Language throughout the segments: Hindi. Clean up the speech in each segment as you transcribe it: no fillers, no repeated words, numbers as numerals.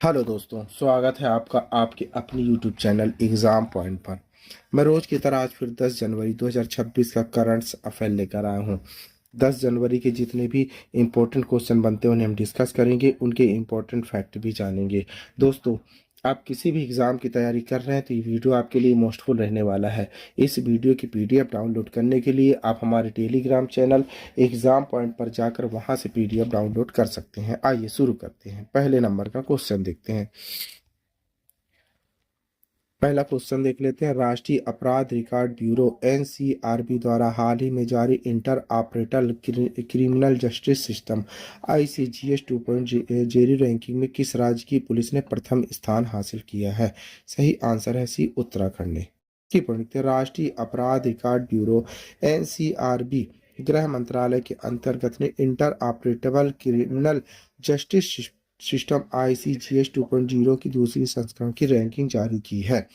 हेलो दोस्तों, स्वागत है आपका आपके अपनी यूट्यूब चैनल एग्ज़ाम पॉइंट पर। मैं रोज़ की तरह आज फिर 10 जनवरी 2026 का करंट्स अफेयर लेकर आया हूँ। 10 जनवरी के जितने भी इम्पोर्टेंट क्वेश्चन बनते हैं उन्हें हम डिस्कस करेंगे, उनके इम्पोर्टेंट फैक्ट भी जानेंगे। दोस्तों, आप किसी भी एग्ज़ाम की तैयारी कर रहे हैं तो ये वीडियो आपके लिए मोस्टफुल रहने वाला है। इस वीडियो की पीडीएफ डाउनलोड करने के लिए आप हमारे टेलीग्राम चैनल एग्ज़ाम पॉइंट पर जाकर वहां से पीडीएफ डाउनलोड कर सकते हैं। आइए शुरू करते हैं। पहले नंबर का क्वेश्चन देखते हैं। पहला क्वेश्चन देख लेते हैं। राष्ट्रीय अपराध रिकॉर्ड ब्यूरो एनसीआरबी द्वारा हाल ही में जारी inter operator criminal justice system ICGS 2.0 Jerry ranking में किस राज्य की पुलिस ने प्रथम स्थान हासिल किया है? सही आंसर है सी, उत्तराखंड ने। की पॉइंट राष्ट्रीय अपराध रिकॉर्ड ब्यूरो एनसीआरबी गृह मंत्रालय के अंतर्गत ने inter operable criminal justice system ICGS 2.0 की दूसरी संस्करण की रैंकिंग जारी की है।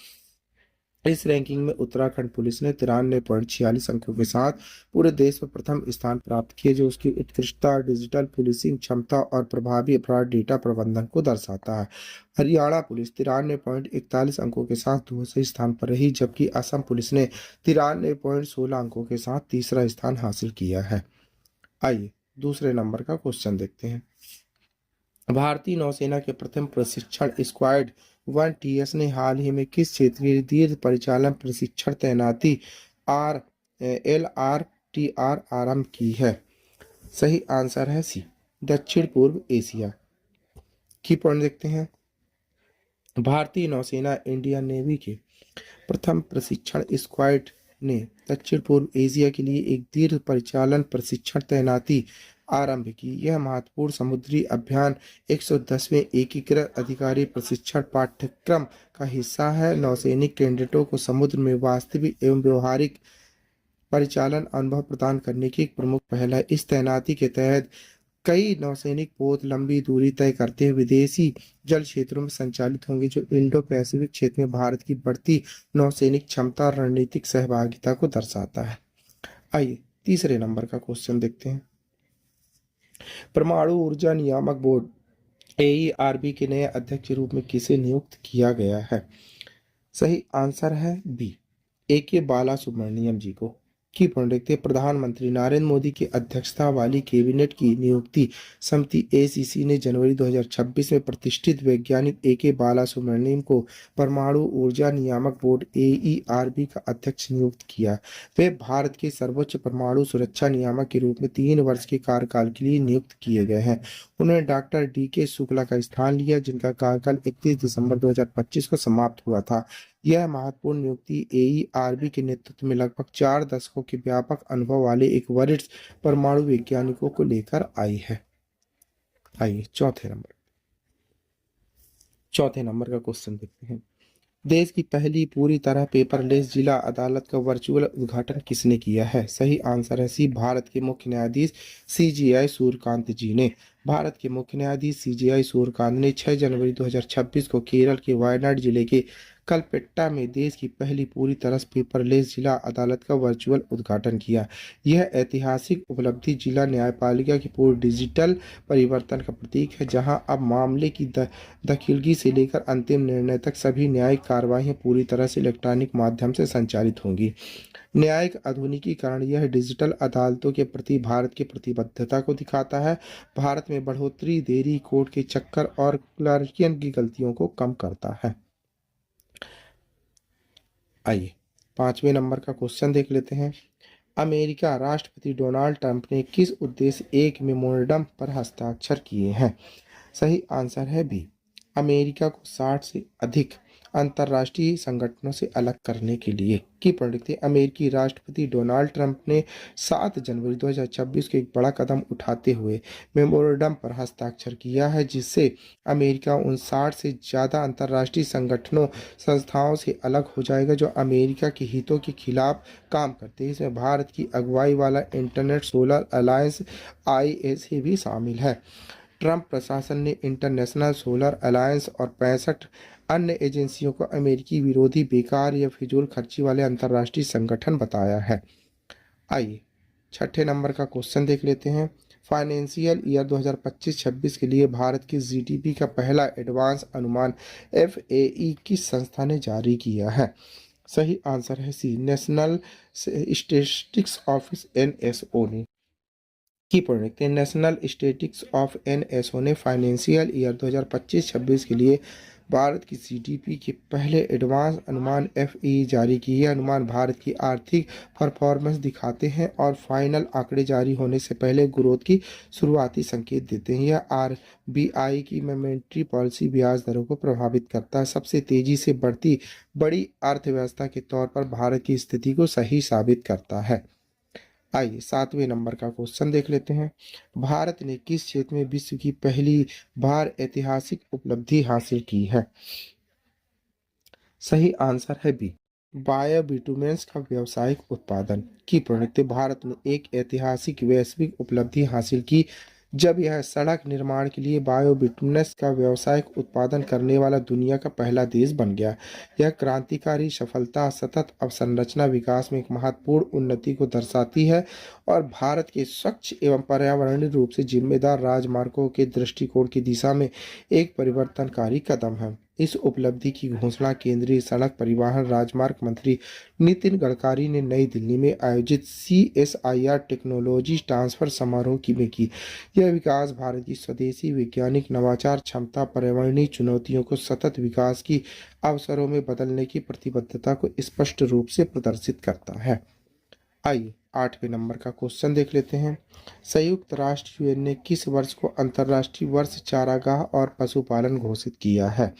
इस रैंकिंग में उत्तराखंड पुलिस ने 93.46 अंकों के साथ पूरे देश में प्रथम स्थान प्राप्त किए, जो उसकी उत्कृष्टता, डिजिटल पुलिसिंग क्षमता और प्रभावी अपराध डेटा प्रबंधन को दर्शाता है। हरियाणा पुलिस 93.41 अंकों के साथ दूसरे स्थान पर रही, जबकि असम पुलिस ने 93.16 अंकों के साथ तीसरा स्थान हासिल किया है। आइए दूसरे नंबर का क्वेश्चन देखते हैं। भारतीय नौसेना के प्रथम प्रशिक्षण स्क्वाड 1 TS ने हाल ही में किस क्षेत्रीय दीर्घ परिचालन प्रशिक्षण तैनाती आर LRTR आरंभ की है? सही आंसर है सी, दक्षिण पूर्व एशिया। की पॉइंट देखते हैं। भारतीय नौसेना इंडियन नेवी के प्रथम प्रशिक्षण स्क्वाड ने दक्षिण पूर्व एशिया के लिए एक दीर्घ परिचालन प्रशिक्षण तैनाती आरंभ की। यह महत्वपूर्ण समुद्री अभियान 110वें एकीकृत अधिकारी प्रशिक्षण पाठ्यक्रम का हिस्सा है। नौसैनिक कैडेटों को समुद्र में वास्तविक एवं व्यवहारिक परिचालन अनुभव प्रदान करने की एक प्रमुख पहल है। इस तैनाती के तहत कई नौसैनिक पोत लंबी दूरी तय करते हुए विदेशी जल क्षेत्रों में संचालित होंगे, जो इंडो पैसिफिक क्षेत्र में भारत की बढ़ती नौसैनिक क्षमता और रणनीतिक सहभागिता को दर्शाता है। आइए तीसरे नंबर का क्वेश्चन देखते हैं। परमाणु ऊर्जा नियामक बोर्ड AERB के नए अध्यक्ष के रूप में किसे नियुक्त किया गया है? सही आंसर है बी, AK बाला सुब्रमण्यम जी को। की पॉइंट देखते हैं। प्रधानमंत्री नरेंद्र मोदी की अध्यक्षता वाली कैबिनेट की नियुक्ति समिति ACC ने जनवरी 2026 में प्रतिष्ठित वैज्ञानिक AK बाला सुब्रमण्यम को परमाणु ऊर्जा नियामक बोर्ड AERB का अध्यक्ष नियुक्त किया। वे भारत के सर्वोच्च परमाणु सुरक्षा नियामक के रूप में 3 वर्ष के कार्यकाल के लिए नियुक्त किए गए हैं। उन्होंने डॉक्टर DK शुक्ला का स्थान लिया, जिनका कार्यकाल 31 दिसंबर 2025 को समाप्त हुआ था। यह महत्वपूर्ण नियुक्ति AERB के नेतृत्व में लगभग 4 दशकों के व्यापक अनुभव वाले एक वरिष्ठ परमाणु वैज्ञानिकों को लेकर आई है। आइए चौथे नंबर का क्वेश्चन देखते हैं। देश की पहली पूरी तरह पेपरलेस जिला अदालत का वर्चुअल उद्घाटन किसने किया है? सही आंसर है सी, भारत के मुख्य न्यायाधीश CJI सूर्यकांत जी ने। भारत के मुख्य न्यायाधीश CJI सूर्यकांत ने 6 जनवरी 2026 को केरल के वायनाड जिले के कलपेट्टा में देश की पहली पूरी तरह पेपरलेस जिला अदालत का वर्चुअल उद्घाटन किया। यह ऐतिहासिक उपलब्धि जिला न्यायपालिका की पूर्ण डिजिटल परिवर्तन का प्रतीक है, जहां अब मामले की दाखिलगी से लेकर अंतिम निर्णय तक सभी न्यायिक कार्यवाहियां पूरी तरह से इलेक्ट्रॉनिक माध्यम से संचालित होंगी। न्यायिक आधुनिकीकरण यह डिजिटल अदालतों के प्रति भारत की प्रतिबद्धता को दिखाता है। भारत में बढ़ोतरी, देरी, कोर्ट के चक्कर और क्लर्कियन की गलतियों को कम करता है। आइए 5वें नंबर का क्वेश्चन देख लेते हैं। अमेरिका राष्ट्रपति डोनाल्ड ट्रंप ने किस उद्देश्य एक मेमोरेंडम पर हस्ताक्षर किए हैं? सही आंसर है बी, अमेरिका को 60 से अधिक अंतर्राष्ट्रीय संगठनों से अलग करने के लिए। की पढ़ते अमेरिकी राष्ट्रपति डोनाल्ड ट्रंप ने 7 जनवरी 2026 को एक बड़ा कदम उठाते हुए मेमोरेंडम पर हस्ताक्षर किया है, जिससे अमेरिका उन 60 से ज़्यादा अंतर्राष्ट्रीय संगठनों संस्थाओं से अलग हो जाएगा जो अमेरिका के हितों के खिलाफ काम करते हैं। इसमें भारत की अगुवाई वाला इंटरनेट सोलर अलायंस ISA भी शामिल है। ट्रंप प्रशासन ने इंटरनेशनल सोलर अलायंस और 65 अन्य एजेंसियों को अमेरिकी विरोधी, बेकार या फिजूल खर्ची वाले अंतर्राष्ट्रीय संगठन बताया है। आइए 6ठे नंबर का क्वेश्चन देख लेते हैं। फाइनेंशियल ईयर 2025-26 के लिए भारत की जीडीपी का पहला एडवांस अनुमान एफएई की संस्था ने जारी किया है। सही आंसर है सी, नेशनल स्टैटिस्टिक्स ऑफिस एनएसओ ने। की पढ़ रखते हैं, नेशनल स्टैटिस्टिक्स ऑफ एनएसओ ने फाइनेंशियल ईयर 2025-26 के लिए भारत की जीडीपी के पहले एडवांस अनुमान एफई जारी की है। अनुमान भारत की आर्थिक परफॉर्मेंस दिखाते हैं और फाइनल आंकड़े जारी होने से पहले ग्रोथ की शुरुआती संकेत देते हैं। यह आरबीआई की मॉनेटरी पॉलिसी ब्याज दरों को प्रभावित करता है। सबसे तेजी से बढ़ती बड़ी अर्थव्यवस्था के तौर पर भारत की स्थिति को सही साबित करता है। आइए 7वें नंबर का क्वेश्चन देख लेते हैं। भारत ने किस क्षेत्र में विश्व की पहली बार ऐतिहासिक उपलब्धि हासिल की है? सही आंसर है बी, बायोबिटुमेंस का व्यावसायिक उत्पादन। की प्रणीत भारत ने एक ऐतिहासिक वैश्विक उपलब्धि हासिल की जब यह सड़क निर्माण के लिए बायोबिटुमेंस का व्यावसायिक उत्पादन करने वाला दुनिया का पहला देश बन गया। यह क्रांतिकारी सफलता सतत अवसंरचना विकास में एक महत्वपूर्ण उन्नति को दर्शाती है और भारत के स्वच्छ एवं पर्यावरणीय रूप से जिम्मेदार राजमार्गों के दृष्टिकोण की दिशा में एक परिवर्तनकारी कदम है। इस उपलब्धि की घोषणा केंद्रीय सड़क परिवहन राजमार्ग मंत्री नितिन गडकरी ने नई दिल्ली में आयोजित CSIR टेक्नोलॉजी ट्रांसफर समारोह में की। यह विकास भारत की स्वदेशी वैज्ञानिक नवाचार क्षमता पर्यावरणीय चुनौतियों को सतत विकास की अवसरों में बदलने की प्रतिबद्धता को स्पष्ट रूप से प्रदर्शित करता है। आइए 8वें नंबर का क्वेश्चन देख लेते हैं। संयुक्त राष्ट्र यूएन ने किस वर्ष को अंतर्राष्ट्रीय वर्ष चारागाह और पशुपालन घोषित किया है?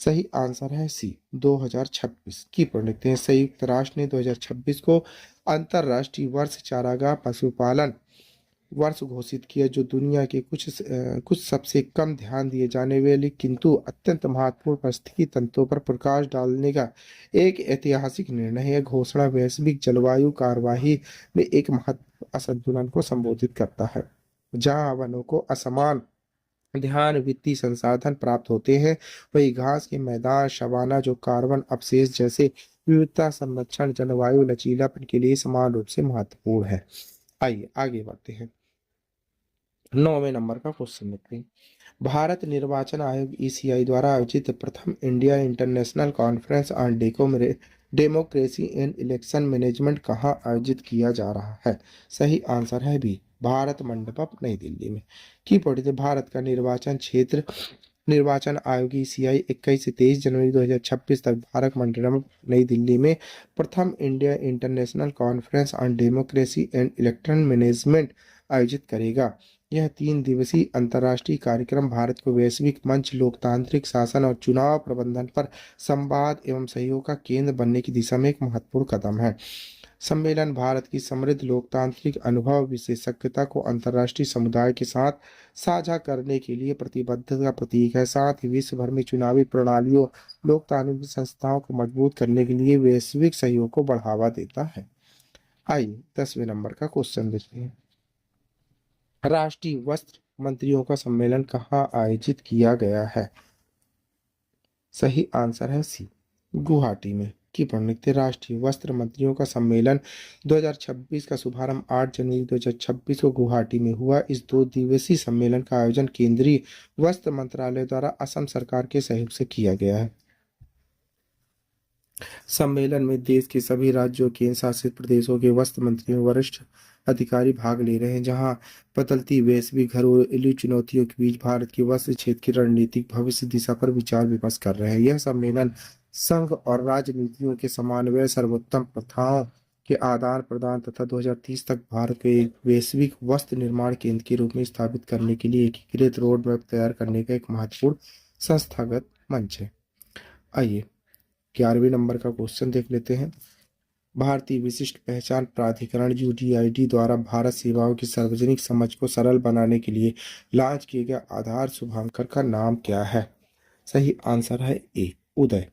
सही आंसर है सी, 2026। की पढ़ लेते हैं। संयुक्त राष्ट्र ने 2026 को अंतर्राष्ट्रीय वर्ष चारागाह पशुपालन वर्ष घोषित किया, जो दुनिया के कुछ सबसे कम ध्यान दिए जाने वाले किंतु अत्यंत महत्वपूर्ण पारिस्थितिकी तंत्रों पर प्रकाश डालने का एक ऐतिहासिक निर्णय है। यह घोषणा वैश्विक जलवायु कार्यवाही में एक महत्वपूर्ण असंतुलन को संबोधित करता है, जहां वनों को असमान ध्यान वित्तीय संसाधन प्राप्त होते हैं, वही घास के मैदान शवाना जो कार्बन अवशेष जैसे विविधता संरक्षण जलवायु लचीलापन के लिए समान रूप से महत्वपूर्ण है। आइए आगे बढ़ते हैं। 9वें नंबर का क्वेश्चन देखते हैं। भारत निर्वाचन आयोग ECI द्वारा आयोजित प्रथम India international conference on democracy and election management कहाँ आयोजित किया जा रहा है? सही आंसर है बी, भारत मंडपम नई दिल्ली में। की पढ़ी थी भारत का निर्वाचन क्षेत्र निर्वाचन आयोग ECI 21 से 23 जनवरी 2026 तक भारत मंडपम नई दिल्ली में प्रथम India international conference on democracy and election management आयोजित करेगा। यह 3 दिवसीय अंतर्राष्ट्रीय कार्यक्रम भारत को वैश्विक मंच लोकतांत्रिक शासन और चुनाव प्रबंधन पर संवाद एवं सहयोग का केंद्र बनने की दिशा में एक महत्वपूर्ण कदम है। सम्मेलन भारत की समृद्ध लोकतांत्रिक अनुभव विशेषज्ञता को अंतर्राष्ट्रीय समुदाय के साथ साझा करने के लिए प्रतिबद्धता का प्रतीक है। साथ ही विश्व भर में चुनावी प्रणालियों लोकतांत्रिक संस्थाओं को मजबूत करने के लिए वैश्विक सहयोग को बढ़ावा देता है। आइए 10वें नंबर का क्वेश्चन देखते हैं। राष्ट्रीय वस्त्र मंत्रियों का सम्मेलन कहाँ आयोजित किया गया है? सही आंसर है सी, गुवाहाटी में। की पढ़ते राष्ट्रीय वस्त्र मंत्रियों का सम्मेलन 2026 का शुभारंभ 8 जनवरी 2026 को गुवाहाटी में हुआ। इस 2 दिवसीय सम्मेलन का आयोजन केंद्रीय वस्त्र मंत्रालय द्वारा असम सरकार के सहयोग से किया गया है। सम्मेलन में देश के सभी राज्यों केंद्र शासित प्रदेशों के वस्त्र मंत्रियों वरिष्ठ अधिकारी भाग ले रहे हैं, जहां बदलती वैश्विक घरेलू चुनौतियों के बीच भारत के वस्त्र क्षेत्र की रणनीतिक भविष्य दिशा पर विचार विमर्श कर रहे हैं। यह सम्मेलन संघ और राज्य नीतियों के समन्वय सर्वोत्तम प्रथाओं के आदान प्रदान तथा 2030 तक भारत को एक वैश्विक वस्त्र निर्माण केंद्र के रूप में स्थापित करने के लिए एकीकृत रोड मैप तैयार करने का एक महत्वपूर्ण संस्थागत मंच है। आइए 11वें नंबर का क्वेश्चन देख लेते हैं। भारतीय विशिष्ट पहचान प्राधिकरण UDID द्वारा भारत सेवाओं की सार्वजनिक समझ को सरल बनाने के लिए लॉन्च किए गए आधार शुभांकर का नाम क्या है? सही आंसर है ए, उदय।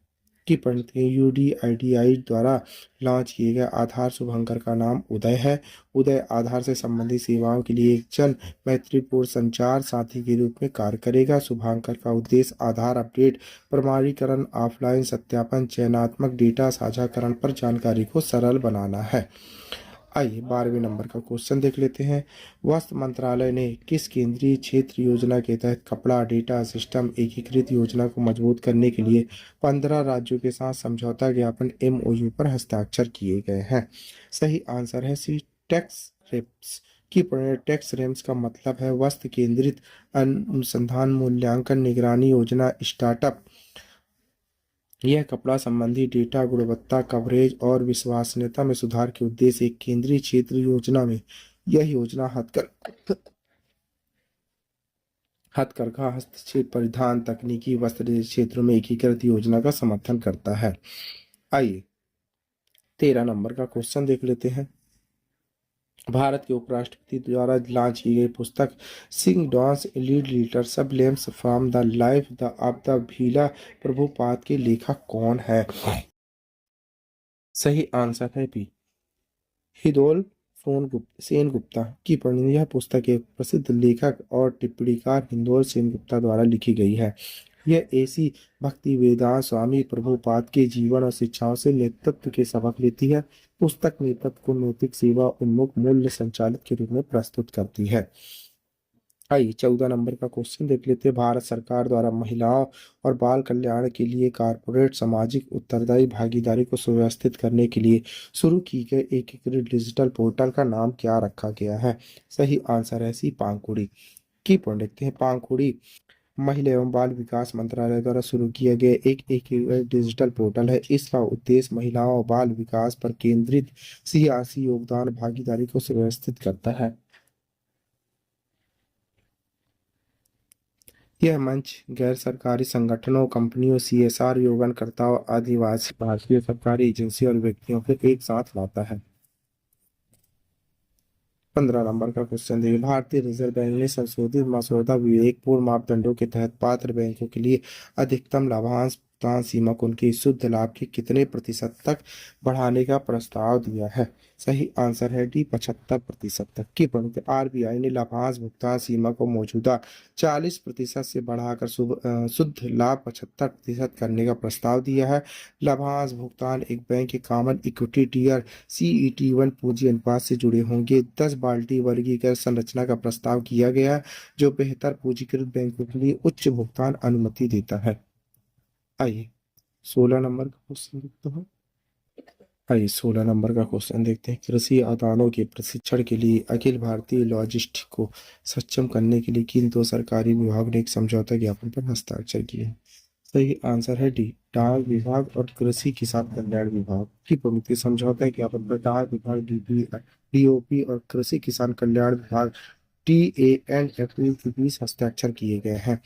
की पढ़ते हैं UDIDI द्वारा लॉन्च किए गए आधार शुभांकर का नाम उदय है। उदय आधार से संबंधित सेवाओं के लिए एक जन मैत्रीपूर्ण संचार साथी के रूप में कार्य करेगा। शुभांकर का उद्देश्य आधार अपडेट प्रमाणीकरण ऑफलाइन सत्यापन चयनात्मक डेटा साझाकरण पर जानकारी को सरल बनाना है। आइए 12वें नंबर का क्वेश्चन देख लेते हैं। वस्त्र मंत्रालय ने किस केंद्रीय क्षेत्र योजना के तहत कपड़ा डेटा सिस्टम एकीकृत योजना को मजबूत करने के लिए 15 राज्यों के साथ समझौता ज्ञापन एमओयू पर हस्ताक्षर किए गए हैं? सही आंसर है सी, टैक्स रेप्स की टैक्स रेम्स का मतलब है वस्त्र केंद्रित अनुसंधान मूल्यांकन निगरानी योजना स्टार्टअप। यह कपड़ा संबंधी डेटा गुणवत्ता कवरेज और विश्वसनीयता में सुधार के उद्देश्य एक केंद्रीय क्षेत्र योजना में यह योजना हथकरघा हस्तशिल्प परिधान तकनीकी वस्त्र क्षेत्रों में एकीकृत योजना का समर्थन करता है। आइए 13 नंबर का क्वेश्चन देख लेते हैं। भारत के उपराष्ट्रपति द्वारा लॉन्च की गई पुस्तक सिंग डॉन्स लीड लीटर सब lessons from the life the of the भीला प्रभुपाद के लेखक कौन है? सही आंसर है बी, हिदोल सेन गुप्ता की पढ़नी। यह पुस्तक एक प्रसिद्ध लेखक और टिप्पणीकार हिंदोल सेन गुप्ता द्वारा लिखी गई है। यह ऐसी भक्ति वेदांत स्वामी प्रभुपाद के जीवन और शिक्षाओं से नेतृत्व के सबक लेती है। पुस्तक नेतृत्व को नैतिक सेवा उन्मुख मूल्य संचालित के रूप में प्रस्तुत करती है। आइए 14 नंबर का क्वेश्चन देख लेते हैं। भारत सरकार द्वारा महिलाओं और बाल कल्याण के लिए कारपोरेट सामाजिक उत्तरदायी भागीदारी को सुव्यवस्थित करने के लिए शुरू की गई एकीकृत डिजिटल पोर्टल का नाम क्या रखा गया है? सही आंसर है सी, पांखुड़ी की पढ़ लेते हैं। पांखुड़ी महिला एवं बाल विकास मंत्रालय द्वारा शुरू किया गया एक एकीकृत डिजिटल पोर्टल है। इसका उद्देश्य महिलाओं और बाल विकास पर केंद्रित सियासी योगदान भागीदारी को सुव्यवस्थित करता है। यह मंच गैर सरकारी संगठनों कंपनियों सीएसआर योगदानकर्ताओं आदिवासी भारतीय सरकारी एजेंसियों और व्यक्तियों को एक साथ लाता है। 15 नंबर का क्वेश्चन देखिए। भारतीय रिजर्व बैंक ने संशोधित मसौदा विवेकपूर्ण मापदंडों के तहत पात्र बैंकों के लिए अधिकतम लाभांश भुगतान सीमा को उनके शुद्ध लाभ के कितने प्रतिशत तक बढ़ाने का प्रस्ताव दिया है? सही आंसर है डी, 75% तक की बढ़ोतरी। आरबीआई ने लाभांश भुगतान सीमा को मौजूदा 40% से बढ़ाकर शुद्ध लाभ 75% करने का प्रस्ताव दिया है। लाभांश भुगतान एक बैंक के कॉमन इक्विटी टीयर CET1 पूंजी अनुपात से जुड़े होंगे। 10 बाल्टी वर्गीकरण संरचना का प्रस्ताव किया गया है जो बेहतर पूंजीकृत बैंकों के लिए उच्च भुगतान अनुमति देता है। आइए 16 नंबर का क्वेश्चन देखते हैं। आइए 16 नंबर का क्वेश्चन देखते हैं। कृषि आदानों के प्रशिक्षण के लिए अखिल भारतीय लॉजिस्टिक को सक्षम करने के लिए किन दो सरकारी विभाग ने एक समझौता ज्ञापन पर हस्ताक्षर किए हैं? सही आंसर है डी, डाक विभाग और कृषि किसान कल्याण विभाग की प्रमुख समझौता ज्ञापन पर डाक विभाग DOP और कृषि किसान कल्याण विभाग TANFU के बीच हस्ताक्षर किए गए हैं।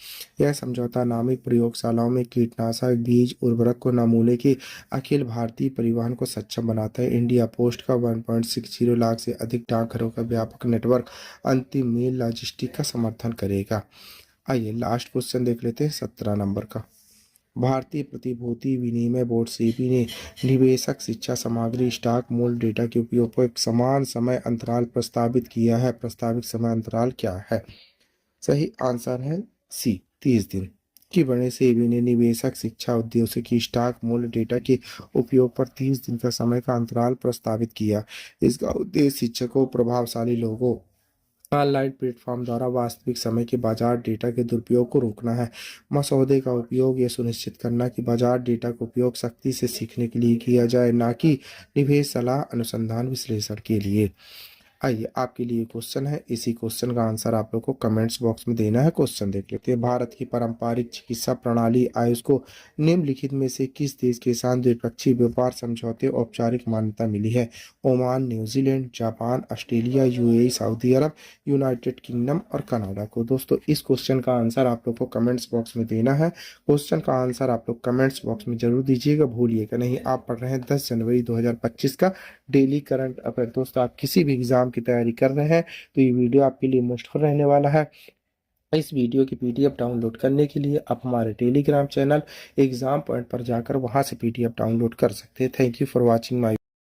यह समझौता नामिक प्रयोगशालाओं में कीटनाशक बीज उर्वरक को नमूने के अखिल भारतीय परिवहन को सक्षम बनाता है। इंडिया पोस्ट का 1.60 लाख से अधिक डाकघरों का व्यापक नेटवर्क अंतिम मेल लॉजिस्टिक का समर्थन करेगा। आइए लास्ट क्वेश्चन देख लेते हैं 17 नंबर का। भारतीय प्रतिभूति विनिमय बोर्ड सेबी ने निवेशक शिक्षा सामग्री स्टॉक मूल्य डेटा के उपयोग पर एक समान समय अंतराल प्रस्तावित किया है। प्रस्तावित समय अंतराल क्या है? सही आंसर है सी, 30 दिन की बने सेबी ने निवेशक शिक्षा उद्देश्य की स्टॉक मूल्य डेटा के उपयोग पर 30 दिन का समय का अंतराल प्रस्तावित किया। इसका उद्देश्य शिक्षकों प्रभावशाली लोगों ऑनलाइन प्लेटफॉर्म द्वारा वास्तविक समय के बाजार डेटा के दुरुपयोग को रोकना है। मसौदे का उपयोग यह सुनिश्चित करना कि बाजार डेटा का उपयोग सख्ती से सीखने के लिए किया जाए, ना कि निवेश सलाह अनुसंधान विश्लेषण के लिए। आइए आपके लिए क्वेश्चन है, इसी क्वेश्चन का आंसर आप लोग को कमेंट्स बॉक्स में देना है। क्वेश्चन देख लेते हैं। भारत की पारंपरिक चिकित्सा प्रणाली आयुष को निम्नलिखित में से किस देश के साथ द्विपक्षीय व्यापार समझौते औपचारिक मान्यता मिली है? Oman, New Zealand, Japan, Australia, UAE, सऊदी अरब, यूनाइटेड किंगडम और कनाडा को। दोस्तों इस क्वेश्चन का आंसर आप लोग को कमेंट्स बॉक्स में देना है। क्वेश्चन का आंसर आप लोग कमेंट्स बॉक्स में जरूर दीजिएगा, भूलिएगा नहीं। आप पढ़ रहे हैं 10 जनवरी 2025 का डेली करंट अफेयर। दोस्तों आप किसी भी एग्जाम की तैयारी कर रहे हैं तो ये वीडियो आपके लिए यूजफुल रहने वाला है। इस वीडियो की PDF डाउनलोड करने के लिए आप हमारे टेलीग्राम चैनल एग्जाम पॉइंट पर जाकर वहां से PDF डाउनलोड कर सकते हैं। Thank you for watching my